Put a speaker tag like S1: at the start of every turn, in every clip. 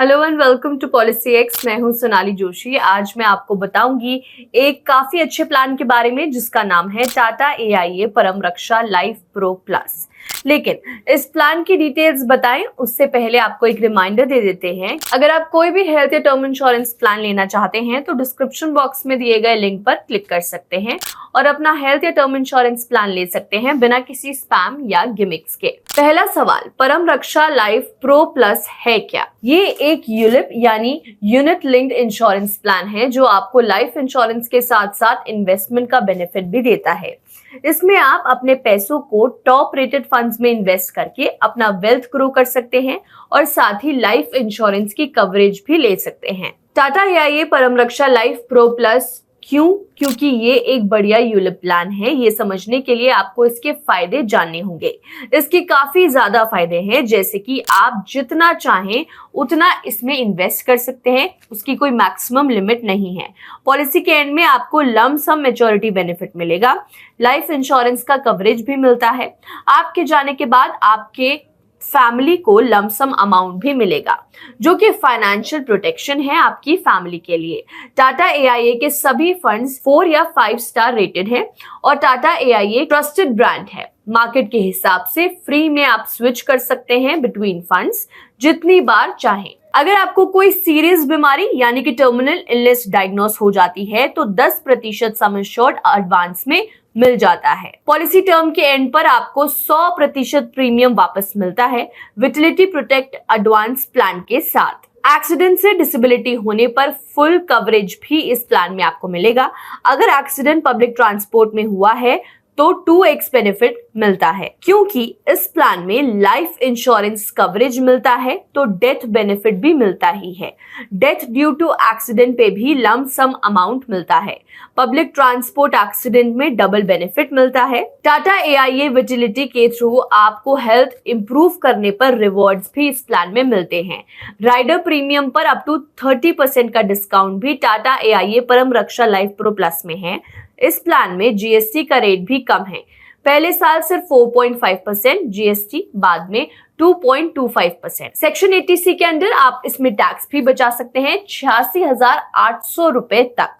S1: Hello and welcome to policy X. मैं हूं सोनाली जोशी। आज मैं आपको बताऊंगी एक काफी अच्छे प्लान के बारे में जिसका नाम है टाटा AIA परम रक्षा लाइफ प्रो प्लस। लेकिन इस प्लान की डिटेल्स बताएं उससे पहले आपको एक रिमाइंडर दे देते हैं। अगर आप कोई भी हेल्थ या टर्म इंश्योरेंस प्लान लेना चाहते हैं तो डिस्क्रिप्शन बॉक्स में दिए गए लिंक पर क्लिक कर सकते हैं और अपना हेल्थ या टर्म इंश्योरेंस प्लान ले सकते हैं बिना किसी स्पैम या गिमिक्स के। पहला सवाल, परम रक्षा लाइफ प्रो प्लस है क्या? ये एक यूलिप यानी यूनिट लिंक्ड इंश्योरेंस प्लान है जो आपको लाइफ इंश्योरेंस के साथ साथ इन्वेस्टमेंट का बेनिफिट भी देता है। इसमें आप अपने पैसों को टॉप रेटेड फंड्स में इन्वेस्ट करके अपना वेल्थ ग्रो कर सकते हैं और साथ ही लाइफ इंश्योरेंस की कवरेज भी ले सकते हैं। टाटा AIA परम रक्षा लाइफ प्रो प्लस क्यों? क्योंकि ये एक बढ़िया यूलिप प्लान है। ये समझने के लिए आपको इसके फायदे जानने होंगे। इसके काफी ज्यादा फायदे हैं, जैसे कि आप जितना चाहें उतना इसमें इन्वेस्ट कर सकते हैं। उसकी कोई मैक्सिमम लिमिट नहीं है। पॉलिसी के एंड में आपको लम सम मैच्योरिटी बेनिफिट मिलेगा। लाइफ इंश्योरेंस का कवरेज भी मिलता है। आपके जाने के बाद आपके फैमिली को लमसम अमाउंट भी मिलेगा जो कि फाइनेंशियल प्रोटेक्शन है आपकी फैमिली के लिए। टाटा AIA के सभी फंड्स 4 या 5 स्टार रेटेड हैं और टाटा AIA ट्रस्टेड ब्रांड है। मार्केट के हिसाब से फ्री में आप स्विच कर सकते हैं बिटवीन फंड्स जितनी बार चाहें। अगर आपको कोई सीरियस बीमारी यानी कि टर्मिनल इलनेस डायग्नोस हो जाती है तो 10% सम इंश्योर्ड एडवांस में मिल जाता है। पॉलिसी टर्म के एंड पर आपको 100% प्रीमियम वापस मिलता है विटिलिटी प्रोटेक्ट एडवांस प्लान के साथ। एक्सीडेंट से डिसेबिलिटी होने पर फुल कवरेज भी इस प्लान में आपको मिलेगा। अगर एक्सीडेंट पब्लिक ट्रांसपोर्ट में हुआ है तो 2x बेनिफिट मिलता है। क्योंकि इस प्लान में लाइफ इंश्योरेंस कवरेज मिलता है तो डेथ बेनिफिट भी मिलता ही है। डेथ ड्यू टू एक्सीडेंट पे भी लम सम अमाउंट मिलता है। पब्लिक ट्रांसपोर्ट एक्सीडेंट में डबल बेनिफिट मिलता है। टाटा AIA विटिलिटी के थ्रू आपको हेल्थ इंप्रूव करने पर रिवॉर्ड्स भी इस प्लान में मिलते हैं। राइडर प्रीमियम पर अप टू 30% का डिस्काउंट भी टाटा AIA परम रक्षा लाइफ प्रो प्लस में है। इस प्लान में GST का रेट भी कम है। पहले साल सिर्फ 4.5% GST, बाद में 2.25%। सेक्शन 80C के अंदर आप इसमें टैक्स भी बचा सकते हैं 86,800 रुपए तक।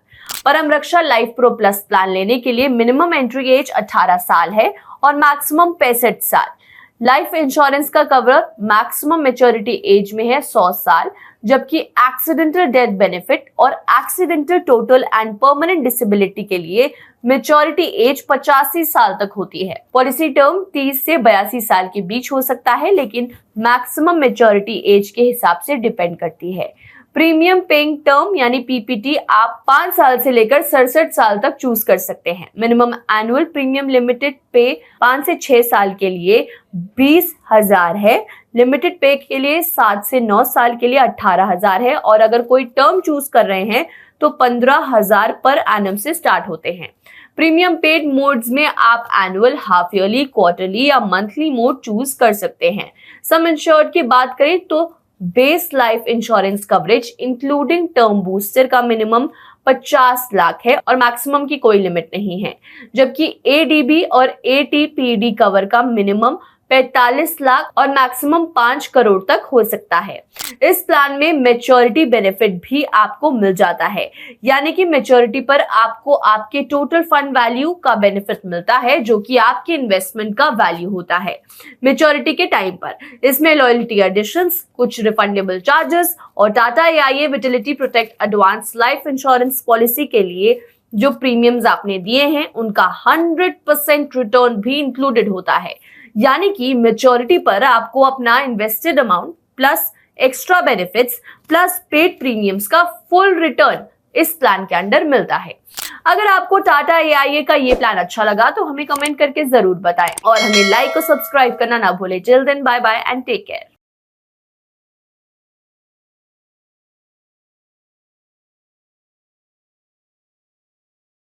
S1: परम रक्षा लाइफ प्रो प्लस प्लान लेने के लिए मिनिमम एंट्री एज 18 साल है और मैक्सिमम 65 साल। लाइफ इंश्योरेंस का कवर मैक्सिमम मैच्योरिटी एज में है 100 साल, जबकि एक्सीडेंटल डेथ बेनिफिट और accidental total and permanent disability के लिए मैच्योरिटी एज 85 साल तक होती है। पॉलिसी टर्म 30 से 82 साल के बीच हो सकता है, लेकिन मैक्सिमम मैच्योरिटी एज के हिसाब से डिपेंड करती है। प्रीमियम पेइंग टर्म यानी PPT आप 5 साल से लेकर 67 साल तक चूज कर सकते हैं। मिनिमम एनुअल प्रीमियम लिमिटेड पे 5 से 6 साल के लिए 20,000 है। लिमिटेड पे के लिए 7 से 9 साल के लिए 18,000 है और अगर कोई टर्म चूज कर रहे हैं तो 15,000 पर एनम से स्टार्ट होते हैं। प्रीमियम पेड मोड्स में आप एनुअल, हाफ ईयरली, क्वार्टरली या मंथली मोड चूज कर सकते हैं। सम इंश्योर्ड की बात करें तो base life insurance coverage including term booster का मिनिमम 50 लाख है और मैक्सिमम की कोई लिमिट नहीं है, जबकि ADB और ATPD कवर का मिनिमम 45 लाख और मैक्सिमम 5 करोड़ तक हो सकता है। इस प्लान में मैच्योरिटी बेनिफिट भी आपको मिल जाता है, यानी कि मैच्योरिटी पर आपको आपके टोटल फंड वैल्यू का बेनिफिट मिलता है जो कि आपके इन्वेस्टमेंट का वैल्यू होता है मैच्योरिटी के टाइम पर। इसमें लॉयल्टी एडिशंस, कुछ रिफंडेबल चार्जेस और Tata AIA vitality protect advance life insurance policy के लिए जो प्रीमियम्स आपने दिए हैं उनका 100% रिटर्न भी इंक्लूडेड होता है। यानी कि मैच्योरिटी पर आपको अपना invested amount plus extra benefits plus paid premiums का फुल रिटर्न इस प्लान के अंदर मिलता है। अगर आपको टाटा AIA का ये प्लान अच्छा लगा तो हमें कमेंट करके जरूर बताएं और हमें लाइक और सब्सक्राइब करना ना भूलें। Till then bye bye and take care.